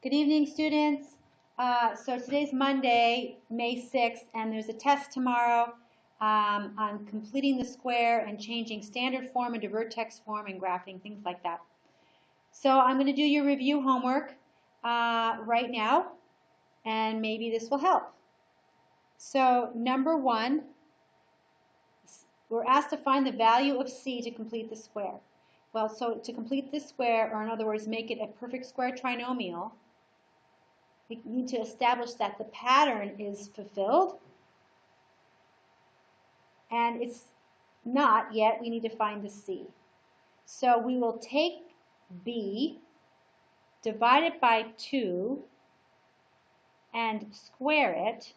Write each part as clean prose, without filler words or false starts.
Good evening, students. So today's Monday, May 6th, and there's a test tomorrow on completing the square and changing standard form into vertex form and graphing, things like that. So I'm going to do your review homework right now, and maybe this will help. So number one, we're asked to find the value of C to complete the square. Well, so to complete this square, or in other words, make it a perfect square trinomial, we need to establish that the pattern is fulfilled, and it's not yet. We need to find the C. So we will take B, divide it by 2, and square it,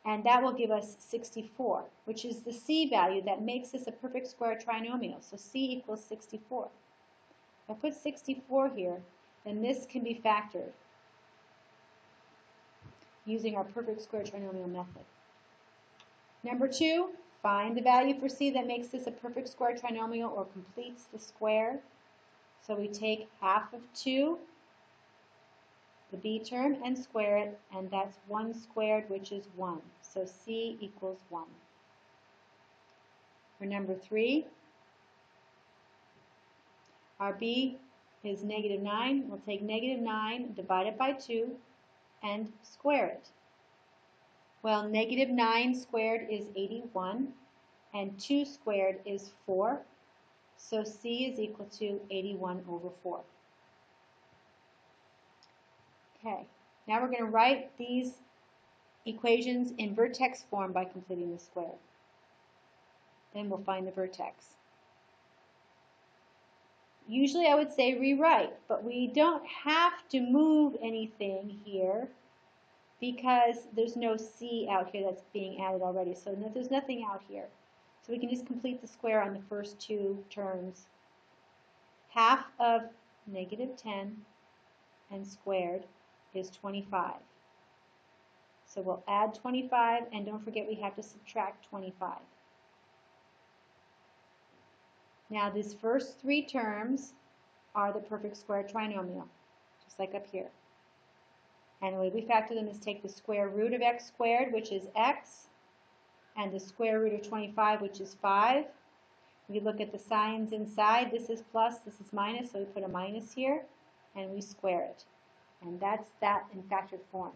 and that will give us 64, which is the C value that makes this a perfect square trinomial. So C equals 64. If I put 64 here, then this can be factored using our perfect square trinomial method. Number 2, find the value for C that makes this a perfect square trinomial or completes the square. So we take half of 2, the B term, and square it, and that's 1 squared, which is 1. So C equals 1. For number 3, our B is negative 9. We'll take negative 9, divide it by 2, and square it. Well, negative 9 squared is 81, and 2 squared is 4. So C is equal to 81 over 4. Okay, now we're going to write these equations in vertex form by completing the square. Then we'll find the vertex. Usually I would say rewrite, but we don't have to move anything here because there's no C out here that's being added already. So there's nothing out here. So we can just complete the square on the first 2 terms. Half of negative 10 and squared is 25. So we'll add 25, and don't forget we have to subtract 25. Now these first 3 terms are the perfect square trinomial, just like up here. And the way we factor them is take the square root of x squared, which is x, and the square root of 25, which is 5. We look at the signs inside. This is plus, this is minus, so we put a minus here, and we square it. And that's that in factored form,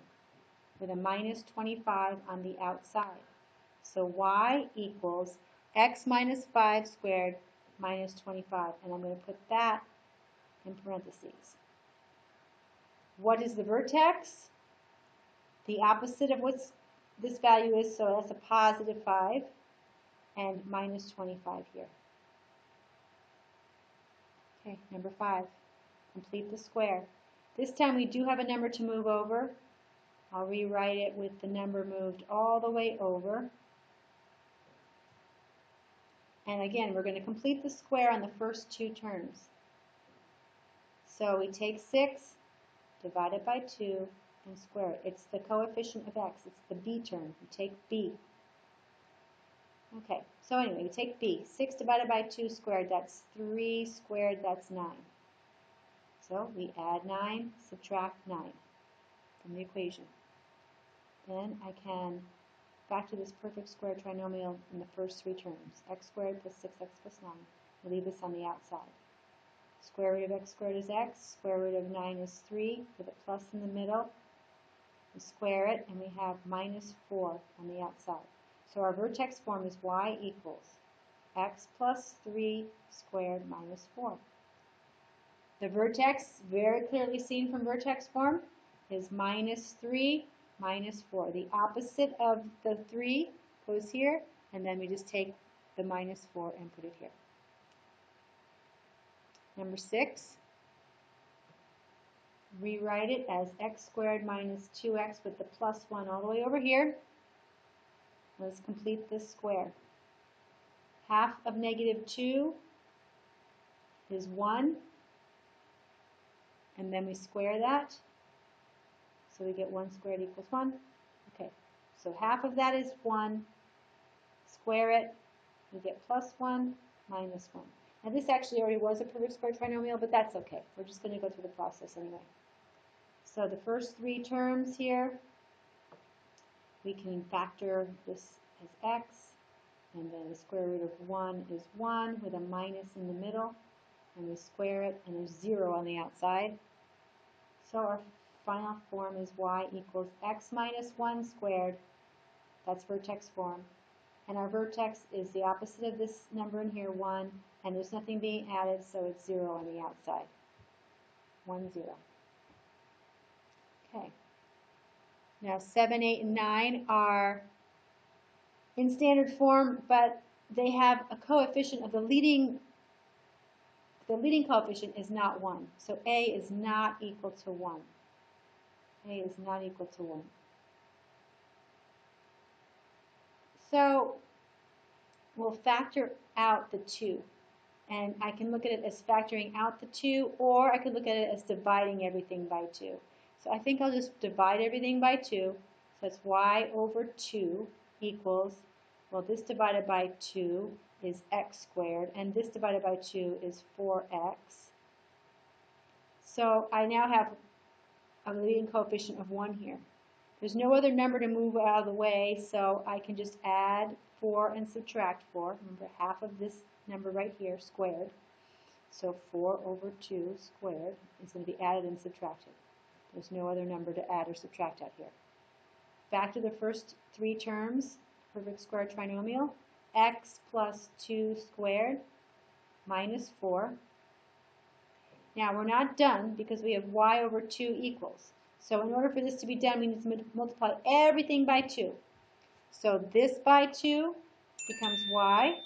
with a minus 25 on the outside. So y equals x minus 5 squared minus 25. And I'm going to put that in parentheses. What is the vertex? The opposite of what this value is, so that's a positive 5 and minus 25 here. Okay, number 5, complete the square. This time we do have a number to move over. I'll rewrite it with the number moved all the way over. And again, we're going to complete the square on the first 2 terms. So we take 6, divide it by 2, and square it. It's the coefficient of x. It's the B term. We take B. Okay, so anyway, we take B. 6 divided by 2 squared, that's 3 squared, that's 9. So we add 9, subtract 9 from the equation. Then I can factor this perfect square trinomial in the first 3 terms. X squared plus 6x plus 9. We'll leave this on the outside. Square root of x squared is x. Square root of 9 is 3, with a plus in the middle. We square it, and we have minus 4 on the outside. So our vertex form is y equals x plus 3 squared minus 4. The vertex, very clearly seen from vertex form, is minus 3 minus 4. The opposite of the 3 goes here, and then we just take the minus 4 and put it here. Number 6, rewrite it as x squared minus 2x with the plus 1 all the way over here. Let's complete this square. Half of negative 2 is 1, and then we square that. So we get 1 squared equals 1. Okay, so half of that is 1. Square it. We get plus 1 minus 1. Now this actually already was a perfect square trinomial, but that's okay. We're just going to go through the process anyway. So the first three terms here, we can factor this as x, and then the square root of 1 is 1 with a minus in the middle, and we square it, and there's 0 on the outside. So our final form is y equals x minus 1 squared. That's vertex form. And our vertex is the opposite of this number in here, 1, and there's nothing being added, so it's 0 on the outside. 1, 0. Okay. Now 7, 8, and 9 are in standard form, but they have a coefficient of the leading coefficient is not 1. So a is not equal to 1. A is not equal to 1. So we'll factor out the 2. And I can look at it as factoring out the 2, or I could look at it as dividing everything by 2. So I think I'll just divide everything by 2. So that's y over 2 equals, well, this divided by 2 is x squared, and this divided by 2 is 4x. So I now have a leading coefficient of 1 here. There's no other number to move out of the way, so I can just add 4 and subtract 4. Remember, half of this number right here squared. So 4 over 2 squared is going to be added and subtracted. There's no other number to add or subtract out here. Factor the first three terms, perfect square trinomial, x plus 2 squared minus 4. Now we're not done because we have y over 2 equals. So in order for this to be done, we need to multiply everything by 2. So this by 2 becomes y.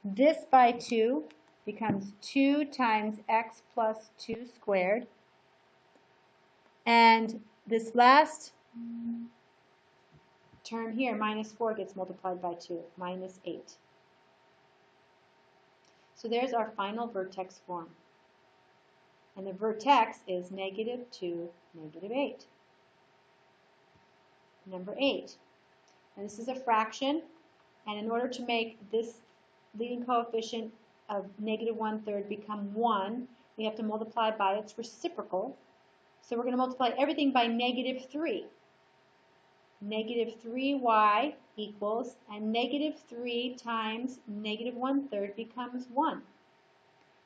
This by 2 becomes 2 times x plus 2 squared. And this last term here, minus 4, gets multiplied by 2, minus 8. So there's our final vertex form. And the vertex is -2, -8. Number 8. And this is a fraction, and in order to make this leading coefficient of -1/3 become 1, we have to multiply by its reciprocal. So we're going to multiply everything by -3. -3y equals, and -3 times -1/3 becomes 1.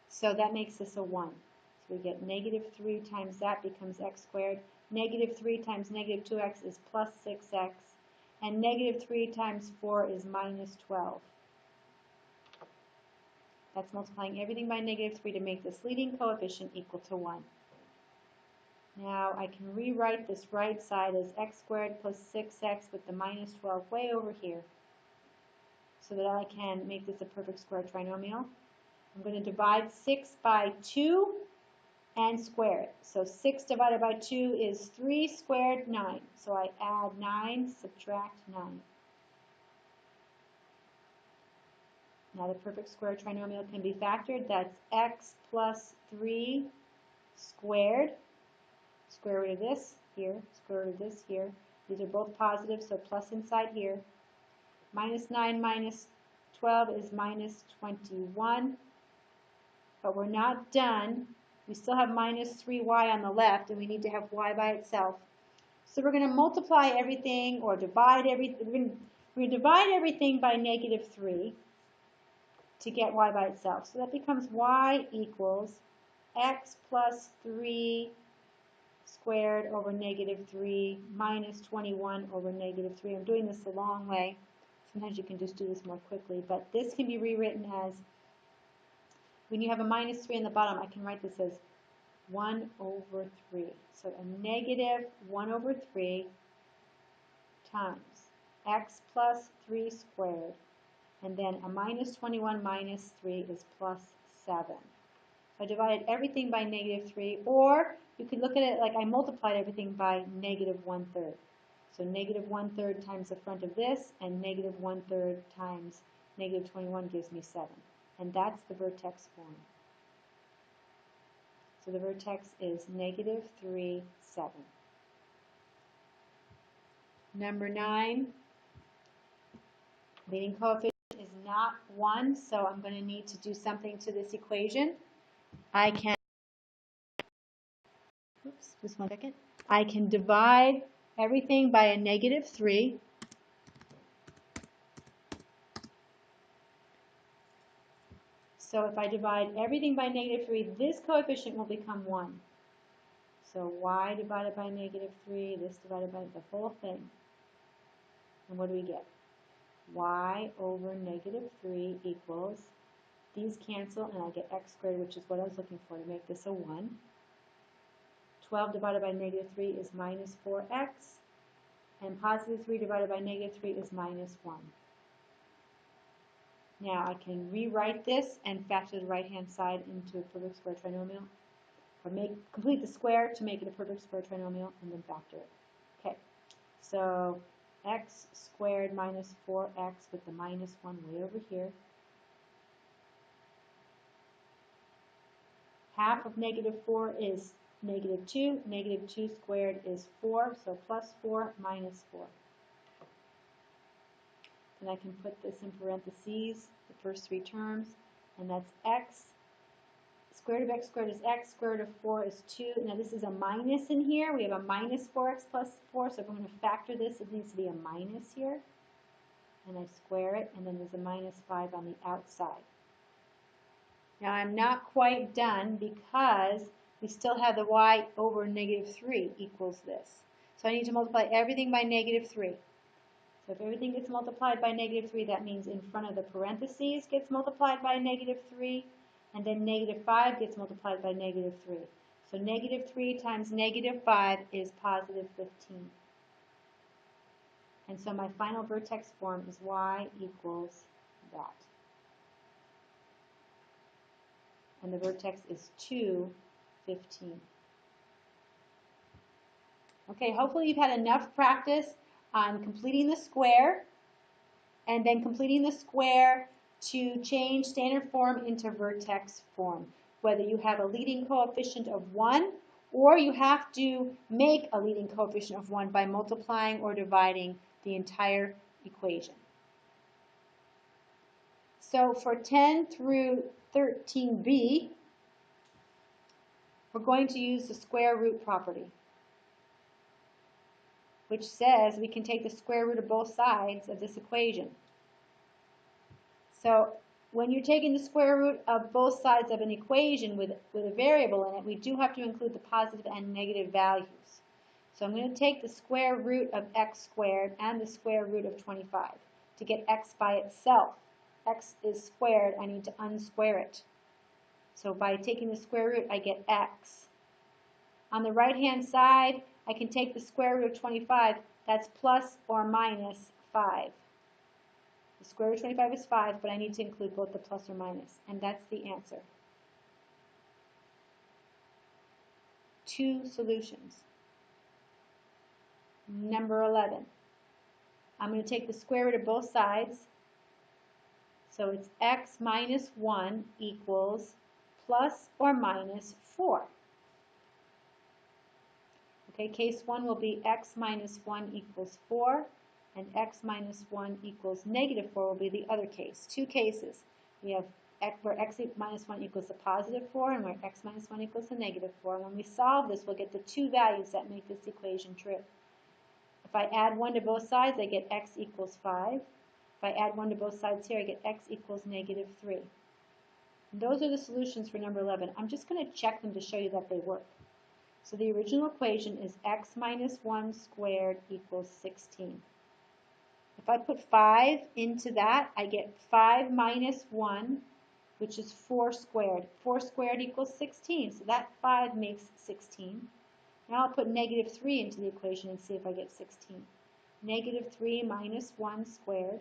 So that makes this a 1. So we get -3 times that becomes x squared. -3 times -2x is plus 6x. And -3 times 4 is minus 12. That's multiplying everything by -3 to make this leading coefficient equal to 1. Now I can rewrite this right side as x squared plus 6x with the minus 12 way over here, so that I can make this a perfect square trinomial. I'm going to divide 6 by 2 and square it. So 6 divided by 2 is 3 squared, 9. So I add 9, subtract 9. Now the perfect square trinomial can be factored. That's x plus 3 squared. Square root of this here, square root of this here. These are both positive, so plus inside here. Minus 9 minus 12 is minus 21. But we're not done. We still have minus 3y on the left, and we need to have y by itself. So we're going to multiply everything, or divide everything. We're going to divide everything by -3 to get y by itself. So that becomes y equals x plus 3 squared over -3 minus 21 over -3. I'm doing this the long way. Sometimes you can just do this more quickly, but this can be rewritten as, when you have a minus 3 in the bottom, I can write this as 1 over 3. So a -1 over 3 times x plus 3 squared, and then a minus 21 minus 3 is plus 7. So I divided everything by -3, or you could look at it like I multiplied everything by -1/3. So -1/3 times the front of this, and -1/3 times -21 gives me 7. And that's the vertex form. So the vertex is -3, 7. Number 9, leading coefficient is not 1, so I'm going to need to do something to this equation. I can Just 1 second. I can divide everything by a negative 3. So if I divide everything by negative 3, this coefficient will become 1. So y divided by negative 3, this divided by the whole thing. And what do we get? Y over negative 3 equals, these cancel, and I get x squared, which is what I was looking for to make this a 1. 12 divided by negative 3 is minus 4x, and positive 3 divided by negative 3 is minus 1. Now I can rewrite this and factor the right-hand side into a perfect square trinomial, or complete the square to make it a perfect square trinomial, and then factor it. Okay, so x squared minus 4x with the minus 1 way over here. Half of negative 4 is negative 2. Negative 2 squared is 4, so plus 4 minus 4. And I can put this in parentheses, the first 3 terms, and that's x. Square root of x squared is x, square root of 4 is 2. Now this is a minus in here. We have a minus 4x plus 4, so if I'm going to factor this, it needs to be a minus here. And I square it, and then there's a minus 5 on the outside. Now I'm not quite done because we still have the y over negative 3 equals this. So I need to multiply everything by negative 3. So if everything gets multiplied by negative 3, that means in front of the parentheses gets multiplied by negative 3, and then negative 5 gets multiplied by negative 3. So negative 3 times negative 5 is positive 15. And so my final vertex form is y equals that. And the vertex is 2, 15. Okay, hopefully you've had enough practice on completing the square, and then completing the square to change standard form into vertex form. Whether you have a leading coefficient of 1, or you have to make a leading coefficient of 1 by multiplying or dividing the entire equation. So for 10 through 13b, we're going to use the square root property, which says we can take the square root of both sides of this equation. So when you're taking the square root of both sides of an equation with a variable in it, we do have to include the positive and negative values. So I'm going to take the square root of x squared and the square root of 25 to get x by itself. X is squared, I need to unsquare it. So by taking the square root, I get x. On the right-hand side, I can take the square root of 25, that's plus or minus 5. The square root of 25 is 5, but I need to include both the plus or minus, and that's the answer. 2 solutions. Number 11. I'm going to take the square root of both sides, so it's x minus 1 equals plus or minus 4. Okay, case 1 will be x minus 1 equals 4, and x minus 1 equals negative 4 will be the other case. 2 cases. We have where x minus 1 equals a positive 4 and where x minus 1 equals a negative 4. When we solve this, we'll get the 2 values that make this equation true. If I add 1 to both sides, I get x equals 5. If I add 1 to both sides here, I get x equals negative 3. And those are the solutions for number 11. I'm just going to check them to show you that they work. So the original equation is x minus 1 squared equals 16. If I put 5 into that, I get 5 minus 1, which is 4 squared. 4 squared equals 16, so that 5 makes 16. Now I'll put negative 3 into the equation and see if I get 16. Negative 3 minus 1 squared,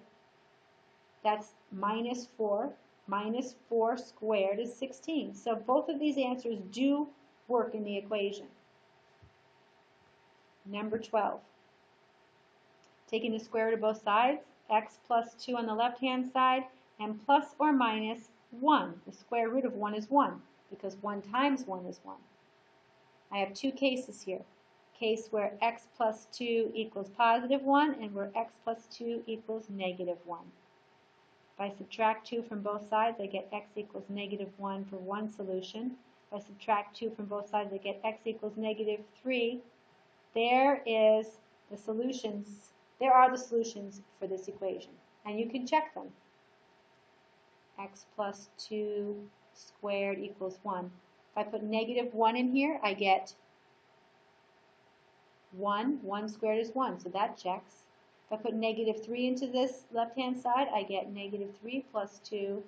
that's minus 4. Minus 4 squared is 16. So both of these answers do work in the equation. Number 12. Taking the square root of both sides, x plus 2 on the left-hand side, and plus or minus 1. The square root of 1 is 1, because 1 times 1 is 1. I have 2 cases here. Case where x plus 2 equals positive 1, and where x plus 2 equals negative 1. If I subtract 2 from both sides, I get x equals negative 1 for one solution. If I subtract 2 from both sides, I get x equals negative 3. There is the solutions. There are the solutions for this equation, and you can check them. X plus 2 squared equals 1. If I put negative 1 in here, I get 1. 1 squared is 1, so that checks. If I put negative 3 into this left-hand side, I get negative 3 plus 2.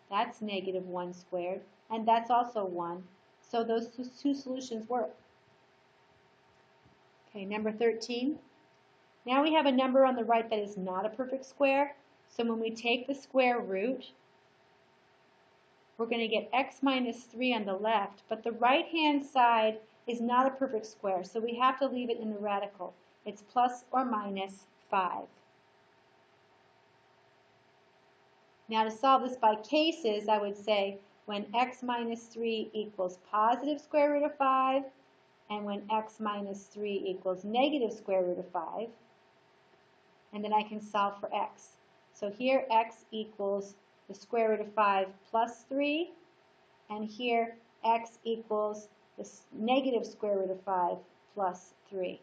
That's negative 1 squared, and that's also 1. So those two solutions work. Okay, number 13. Now we have a number on the right that is not a perfect square. So when we take the square root, we're going to get x minus 3 on the left, but the right-hand side is not a perfect square, so we have to leave it in the radical. It's plus or minus 5. Now to solve this by cases, I would say when x minus 3 equals positive square root of 5, and when x minus 3 equals negative square root of 5, and then I can solve for x. So here x equals the square root of 5 plus 3, and here x equals the negative square root of 5 plus 3.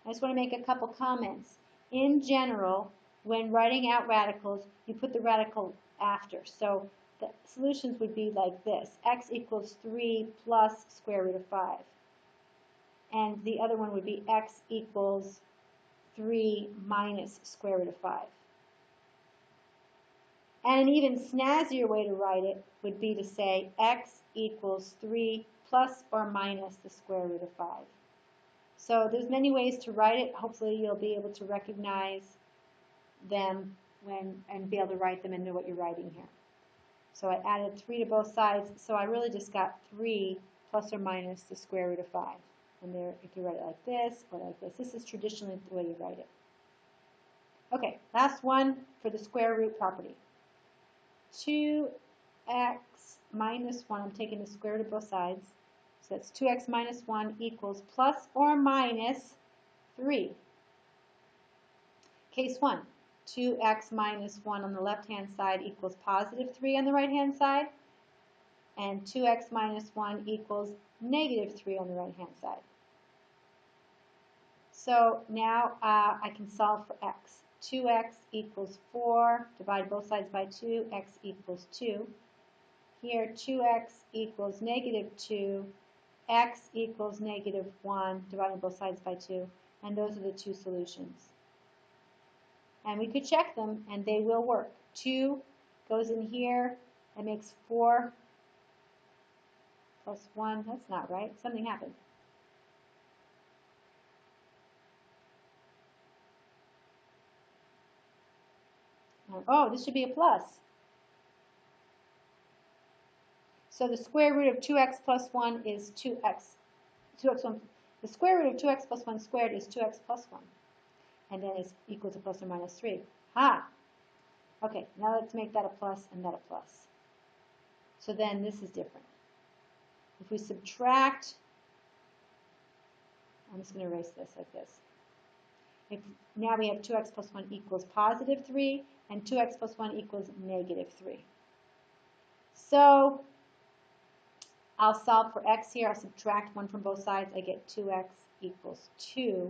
I just want to make a couple comments. In general, when writing out radicals, you put the radical after. So the solutions would be like this. X equals 3 plus square root of 5. And the other one would be x equals 3 minus square root of 5. And an even snazzier way to write it would be to say x equals 3 plus or minus the square root of 5. So there's many ways to write it. Hopefully you'll be able to recognize them and be able to write them and know what you're writing here. So I added 3 to both sides, so I really just got 3 plus or minus the square root of 5. And there, you can write it like this or like this. This is traditionally the way you write it. Okay, last one for the square root property. 2x minus 1, I'm taking the square root of both sides, so that's 2x minus 1 equals plus or minus 3. Case 1, 2x minus 1 on the left-hand side equals positive 3 on the right-hand side, and 2x minus 1 equals negative 3 on the right-hand side. So now I can solve for x. 2x equals 4, divide both sides by 2, x equals 2. Here 2x equals negative 2, x equals negative 1, dividing both sides by 2, and those are the two solutions. And we could check them, and they will work. 2 goes in here, that makes 4 plus 1, that's not right, something happened. Oh, this should be a plus. So the square root of 2x plus 1 is 2x. 2x1. The square root of 2x plus 1 squared is 2x plus 1. And then it's equal to plus or minus 3. Ha! Okay, now let's make that a plus and that a plus. So then this is different. If we subtract, I'm just going to erase this like this. Now we have 2x plus 1 equals positive 3, and 2x plus 1 equals negative 3. So I'll solve for x here. I'll subtract 1 from both sides. I get 2x equals 2.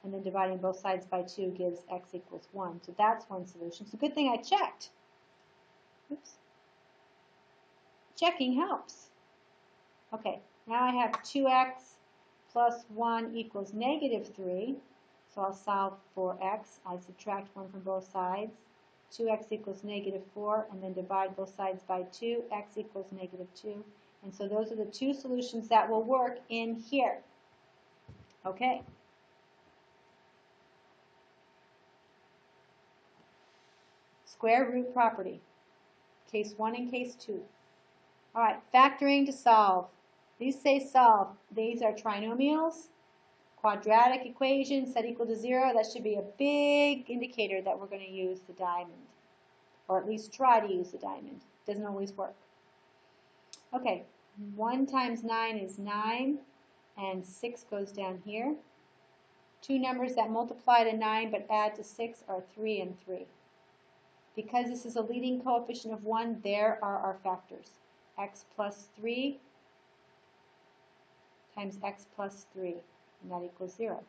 And then dividing both sides by 2 gives x equals 1. So that's one solution. It's a good thing I checked. Oops. Checking helps. Okay, now I have 2x plus 1 equals negative 3. So I'll solve for x. I subtract 1 from both sides. 2x equals negative 4, and then divide both sides by 2. X equals negative 2. And so those are the two solutions that will work in here. Okay. Square root property. Case 1 and case 2. All right, factoring to solve. These say solve. These are trinomials, quadratic equations set equal to 0. That should be a big indicator that we're going to use the diamond, or at least try to use the diamond. Doesn't always work. Okay, 1 times 9 is 9, and 6 goes down here. Two numbers that multiply to 9 but add to 6 are 3 and 3. Because this is a leading coefficient of 1, there are our factors. X plus 3 times x plus 3, and that equals 0.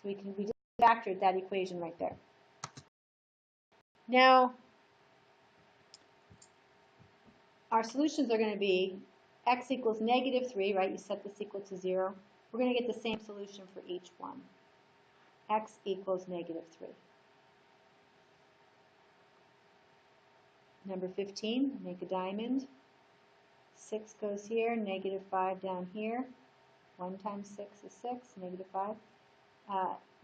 So we just factored that equation right there. Now, our solutions are going to be x equals negative 3, right? You set this equal to 0. We're going to get the same solution for each one. X equals negative 3. Number 15, make a diamond. 6 goes here, negative 5 down here. 1 times 6 is 6, negative 5.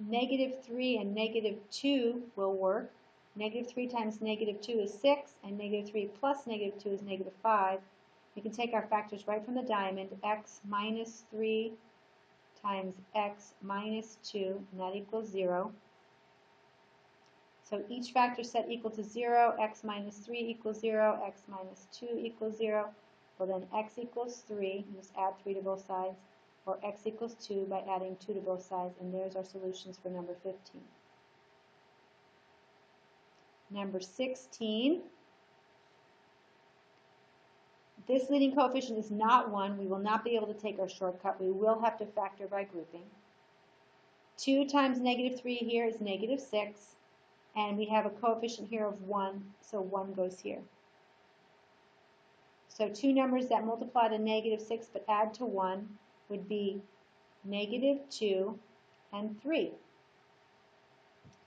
Negative 3 and negative 2 will work. Negative 3 times negative 2 is 6, and negative 3 plus negative 2 is negative 5. We can take our factors right from the diamond. X minus 3 times x minus 2, and that equals 0. So each factor set equal to 0, x minus 3 equals 0, x minus 2 equals 0. Well, then x equals 3, just add 3 to both sides, or x equals 2 by adding 2 to both sides, and there's our solutions for number 15. Number 16, this leading coefficient is not 1. We will not be able to take our shortcut. We will have to factor by grouping. 2 times negative 3 here is negative 6, and we have a coefficient here of 1, so 1 goes here. So two numbers that multiply to negative 6 but add to 1 would be negative 2 and 3.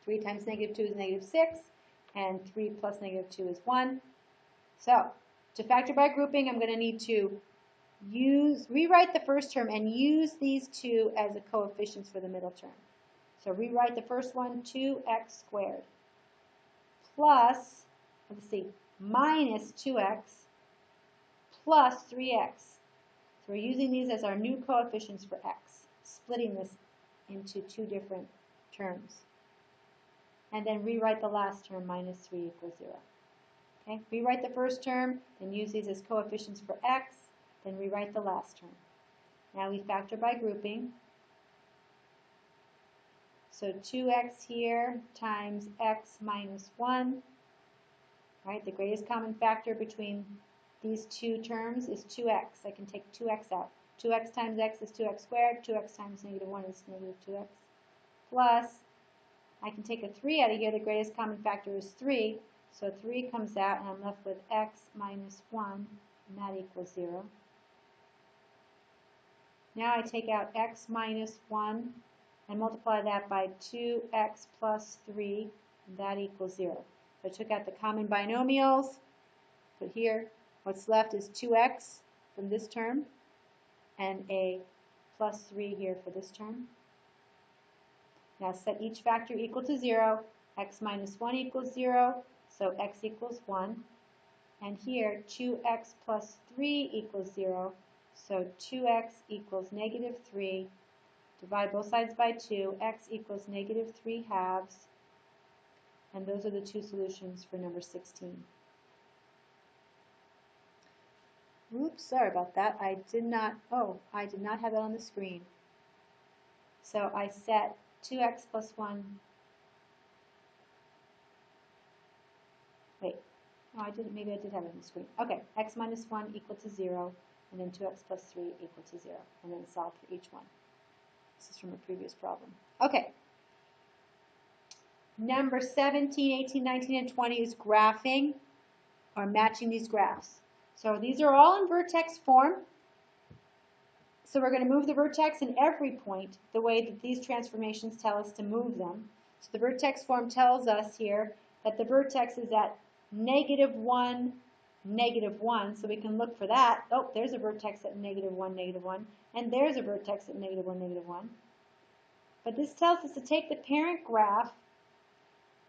3 times negative 2 is negative 6, and 3 plus negative 2 is 1. So to factor by grouping, I'm going to need to rewrite the first term and use these two as the coefficients for the middle term. So rewrite the first one, 2x squared, plus, let's see, minus 2x plus 3x. So we're using these as our new coefficients for x, splitting this into two different terms. And then rewrite the last term, minus 3 equals 0. Okay, rewrite the first term, then use these as coefficients for x, then rewrite the last term. Now we factor by grouping. So 2x here times x minus 1. Right, the greatest common factor between these two terms is 2x. I can take 2x out. 2x times x is 2x squared. 2x times negative 1 is negative 2x. Plus, I can take a 3 out of here. The greatest common factor is 3. So 3 comes out, and I'm left with x minus 1, and that equals 0. Now I take out x minus 1 and multiply that by 2x plus 3, and that equals 0. So I took out the common binomials, put here. What's left is 2x from this term, and a plus 3 here for this term. Now set each factor equal to 0. X minus 1 equals 0, so x equals 1. And here, 2x plus 3 equals 0, so 2x equals negative 3. Divide both sides by 2. X equals negative 3 halves. And those are the two solutions for number 16. Oops, sorry about that. I did not have that on the screen. So I set 2x plus 1. Wait, no, I didn't. Maybe I did have it on the screen. Okay, x minus 1 equal to 0, and then 2x plus 3 equal to 0, and then solve for each one. This is from a previous problem. Okay. Number 17, 18, 19, and 20 is graphing, or matching these graphs. So these are all in vertex form. So we're going to move the vertex in every point the way that these transformations tell us to move them. So the vertex form tells us here that the vertex is at negative 1, negative 1. So we can look for that. Oh, there's a vertex at negative 1, negative 1. And there's a vertex at negative 1, negative 1. But this tells us to take the parent graph.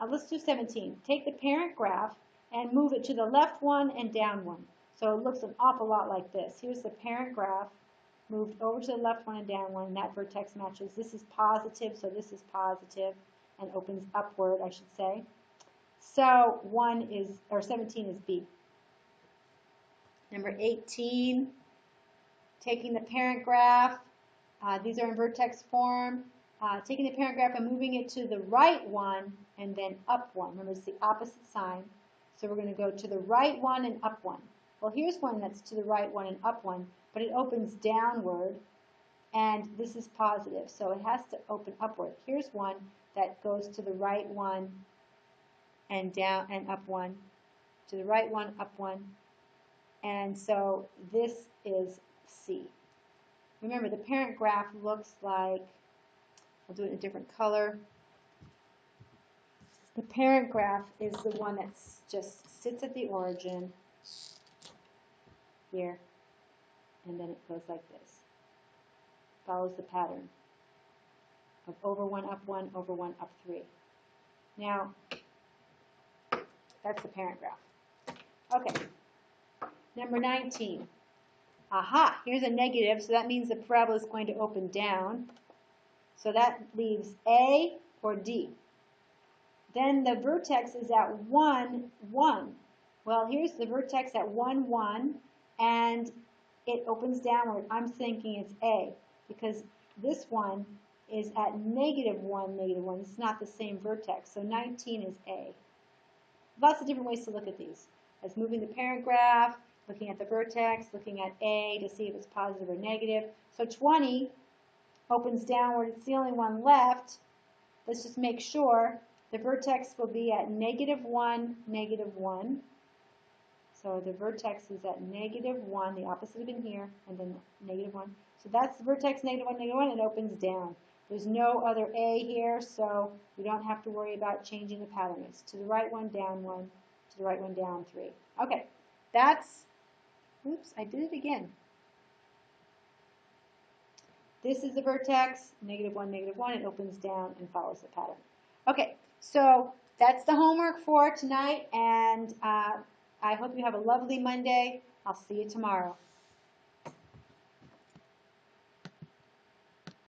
Let's do 17. Take the parent graph and move it to the left one and down one. So it looks an awful lot like this. Here's the parent graph moved over to the left one and down one, and that vertex matches. This is positive, so this is positive and opens upward, I should say. So 17 is B. Number 18, taking the parent graph. These are in vertex form. Taking the parent graph and moving it to the right one and then up one. Remember, it's the opposite sign. So we're going to go to the right one and up one. Well, here's one that's to the right one and up one. but it opens downward, and this is positive, so it has to open upward. Here's one that goes to the right one and down and up one, to the right one, up one, and so this is C. Remember, the parent graph looks like, I'll do it in a different color. The parent graph is the one that just sits at the origin here, and then it goes like this. Follows the pattern of over 1, up 1, over 1, up 3. Now, that's the parent graph. Okay, number 19. Aha, here's a negative, so that means the parabola is going to open down. So that leaves A or D. Then the vertex is at 1, 1. Well, here's the vertex at 1, 1, and it opens downward. I'm thinking it's A, because this one is at negative 1, negative 1. This is not the same vertex, so 19 is A. Lots of different ways to look at these. As moving the parent graph, looking at the vertex, looking at A to see if it's positive or negative. So 20 opens downward. It's the only one left. Let's just make sure. The vertex will be at negative 1, negative 1. So the vertex is at negative 1, the opposite of in here, and then negative 1. So that's the vertex, negative 1, negative 1, and it opens down. There's no other A here, so we don't have to worry about changing the pattern. It's to the right one, down 1, to the right one, down 3. Okay, that's, oops, I did it again. This is the vertex, negative 1, negative 1. It opens down and follows the pattern. Okay, so that's the homework for tonight, and I hope you have a lovely Monday. I'll see you tomorrow.